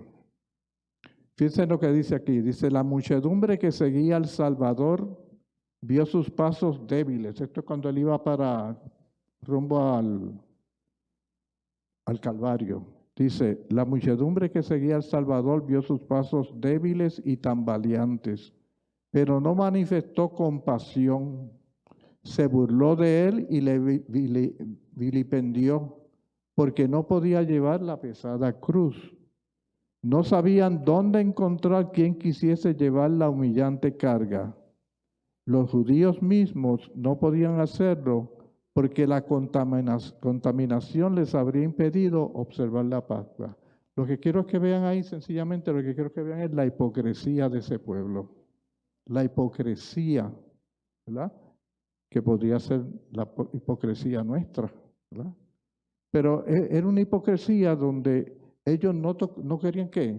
fíjense lo que dice aquí, dice, la muchedumbre que seguía al Salvador vio sus pasos débiles. Esto es cuando él iba rumbo al Calvario. Dice, la muchedumbre que seguía al Salvador vio sus pasos débiles y tambaleantes, pero no manifestó compasión. Se burló de él y le vilipendió, porque no podía llevar la pesada cruz. No sabían dónde encontrar quien quisiese llevar la humillante carga. Los judíos mismos no podían hacerlo porque la contaminación les habría impedido observar la Pascua. Lo que quiero es que vean ahí, sencillamente, lo que quiero que vean es la hipocresía de ese pueblo. La hipocresía, ¿verdad? Que podría ser la hipocresía nuestra, ¿verdad? Pero era una hipocresía donde ellos no querían ¿qué?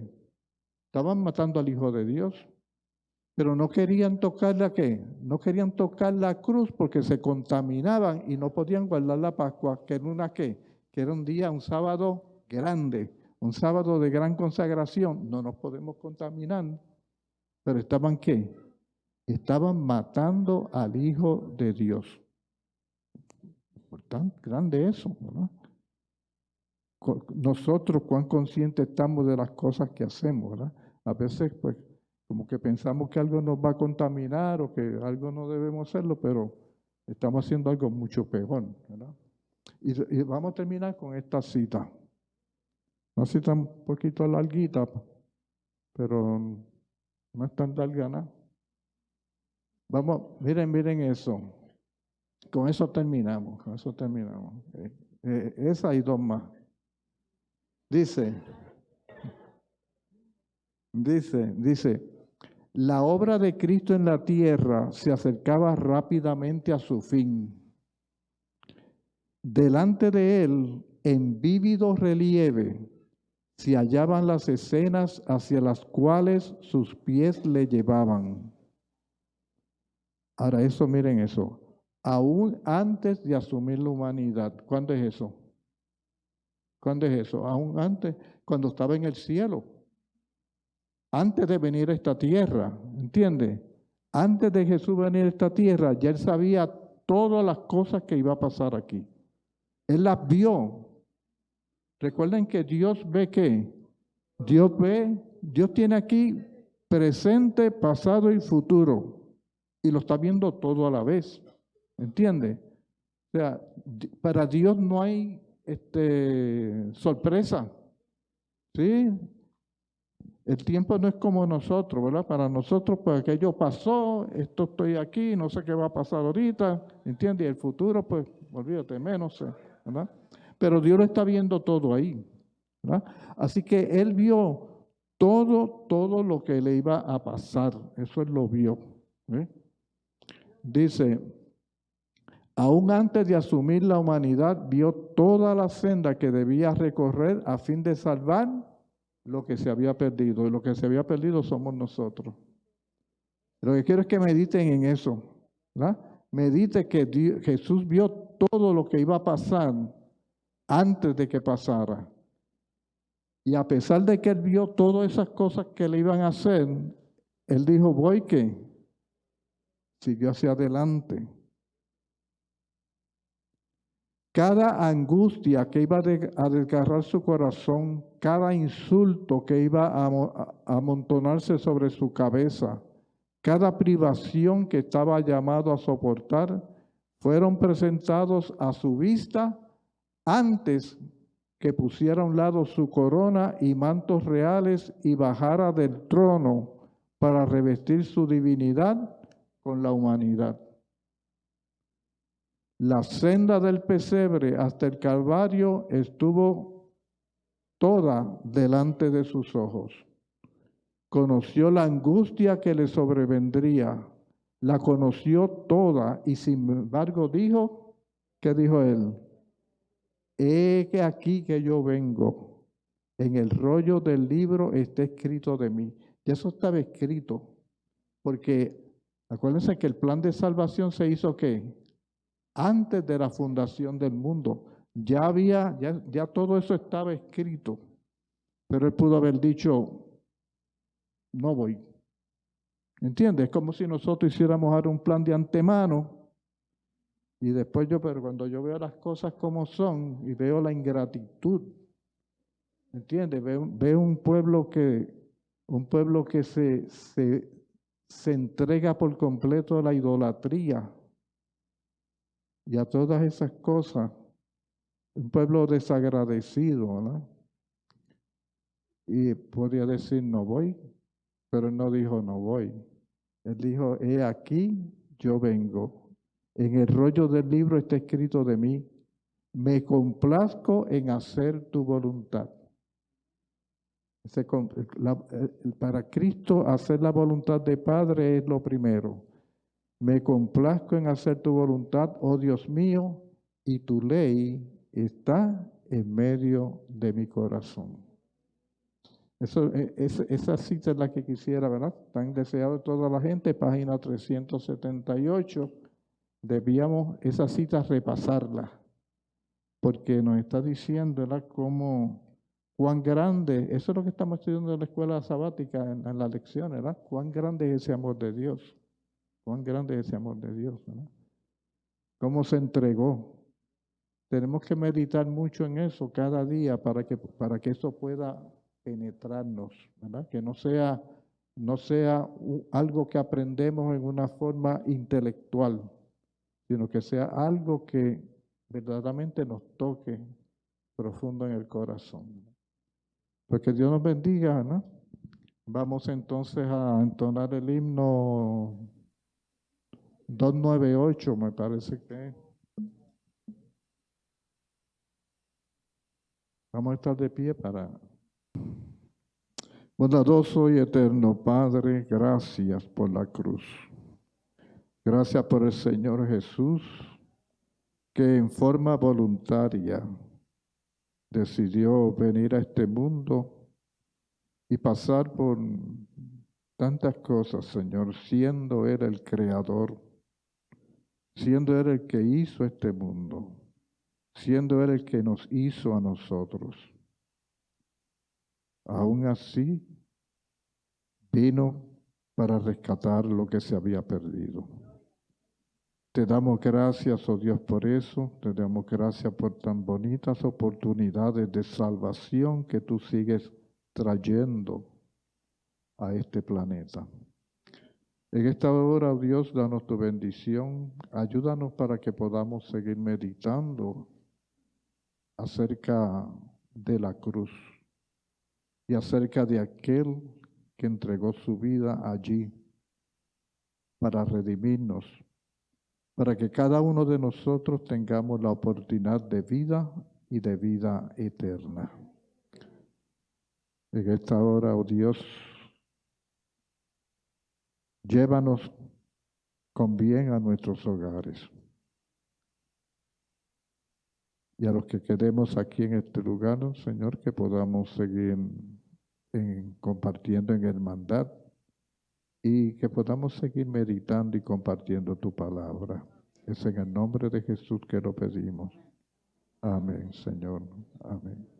Estaban matando al Hijo de Dios, pero no querían tocar no querían tocar la cruz porque se contaminaban y no podían guardar la Pascua, que era que era un sábado grande, un sábado de gran consagración. No nos podemos contaminar, pero estaban ¿qué? Estaban matando al Hijo de Dios. Por tan grande eso, ¿verdad? Nosotros cuán conscientes estamos de las cosas que hacemos, ¿verdad? A veces, pues, como que pensamos que algo nos va a contaminar o que algo no debemos hacerlo, pero estamos haciendo algo mucho peor, ¿verdad? Y vamos a terminar con esta cita. Una cita un poquito larguita, pero no es tan larga, ¿no? Vamos, miren eso. Con eso terminamos, Esa y 2 más. Dice, la obra de Cristo en la tierra se acercaba rápidamente a su fin. Delante de él, en vívido relieve, se hallaban las escenas hacia las cuales sus pies le llevaban. Ahora eso, miren eso, aún antes de asumir la humanidad. ¿Cuándo es eso? ¿Cuándo es eso? Aún antes, cuando estaba en el cielo. Antes de venir a esta tierra, ¿entiende? Antes de Jesús venir a esta tierra, ya él sabía todas las cosas que iba a pasar aquí. Él las vio. Recuerden que Dios ve ¿qué? Dios tiene aquí presente, pasado y futuro. Y lo está viendo todo a la vez. ¿Entiende? O sea, para Dios no hay sorpresa. ¿Sí? El tiempo no es como nosotros, ¿verdad? Para nosotros, pues aquello pasó, esto estoy aquí, no sé qué va a pasar ahorita, ¿entiendes? Y el futuro, pues, olvídate, menos sé, ¿verdad? Pero Dios lo está viendo todo ahí, ¿verdad? Así que Él vio todo lo que le iba a pasar, eso Él lo vio. ¿Eh? Dice, aún antes de asumir la humanidad, vio toda la senda que debía recorrer a fin de salvar lo que se había perdido. Y lo que se había perdido somos nosotros. Lo que quiero es que mediten en eso, ¿verdad? Medite que Jesús vio todo lo que iba a pasar antes de que pasara. Y a pesar de que él vio todas esas cosas que le iban a hacer, él dijo, voy que siguió hacia adelante. Cada angustia que iba a desgarrar su corazón, cada insulto que iba a amontonarse sobre su cabeza, cada privación que estaba llamado a soportar, fueron presentados a su vista antes que pusiera a un lado su corona y mantos reales y bajara del trono para revestir su divinidad con la humanidad. La senda del pesebre hasta el Calvario estuvo toda delante de sus ojos. Conoció la angustia que le sobrevendría, la conoció toda y sin embargo dijo, ¿qué dijo él? He que aquí que yo vengo, en el rollo del libro está escrito de mí. Y eso estaba escrito, porque acuérdense que el plan de salvación se hizo ¿qué? Antes de la fundación del mundo. Ya todo eso estaba escrito, pero él pudo haber dicho, no voy. ¿Entiendes? Es como si nosotros hiciéramos ahora un plan de antemano y después pero cuando yo veo las cosas como son y veo la ingratitud, ¿entiendes? Veo un pueblo que se entrega por completo a la idolatría y a todas esas cosas. Un pueblo desagradecido, ¿verdad? Y podría decir, no voy, pero él no dijo, no voy. Él dijo, he aquí, yo vengo. En el rollo del libro está escrito de mí, me complazco en hacer tu voluntad. Para Cristo, hacer la voluntad de Padre es lo primero. Me complazco en hacer tu voluntad, oh Dios mío, y tu ley está en medio de mi corazón. Esa cita es la que quisiera, ¿verdad? Tan deseado de toda la gente, página 378. Debíamos esa cita repasarla, porque nos está diciendo, ¿verdad?, cuán grande, eso es lo que estamos estudiando en la escuela sabática, en las lecciones, ¿verdad? Cuán grande es ese amor de Dios, cuán grande es ese amor de Dios, ¿verdad? Cómo se entregó. Tenemos que meditar mucho en eso cada día para que eso pueda penetrarnos, ¿verdad? Que no sea algo que aprendemos en una forma intelectual, sino que sea algo que verdaderamente nos toque profundo en el corazón. Pues que Dios nos bendiga, ¿no? Vamos entonces a entonar el himno 298, me parece que es. Vamos a estar de pie para... Bondadoso y eterno Padre, gracias por la cruz. Gracias por el Señor Jesús, que en forma voluntaria decidió venir a este mundo y pasar por tantas cosas, Señor, siendo Él el creador, siendo Él el que hizo este mundo, siendo Él el que nos hizo a nosotros. Aún así, vino para rescatar lo que se había perdido. Te damos gracias, oh Dios, por eso. Te damos gracias por tan bonitas oportunidades de salvación que tú sigues trayendo a este planeta. En esta hora, oh Dios, danos tu bendición. Ayúdanos para que podamos seguir meditando acerca de la cruz y acerca de aquel que entregó su vida allí para redimirnos, para que cada uno de nosotros tengamos la oportunidad de vida y de vida eterna. En esta hora, oh Dios, llévanos con bien a nuestros hogares. Y a los que quedemos aquí en este lugar, Señor, que podamos seguir compartiendo en hermandad y que podamos seguir meditando y compartiendo tu palabra. Es en el nombre de Jesús que lo pedimos. Amén, Señor. Amén.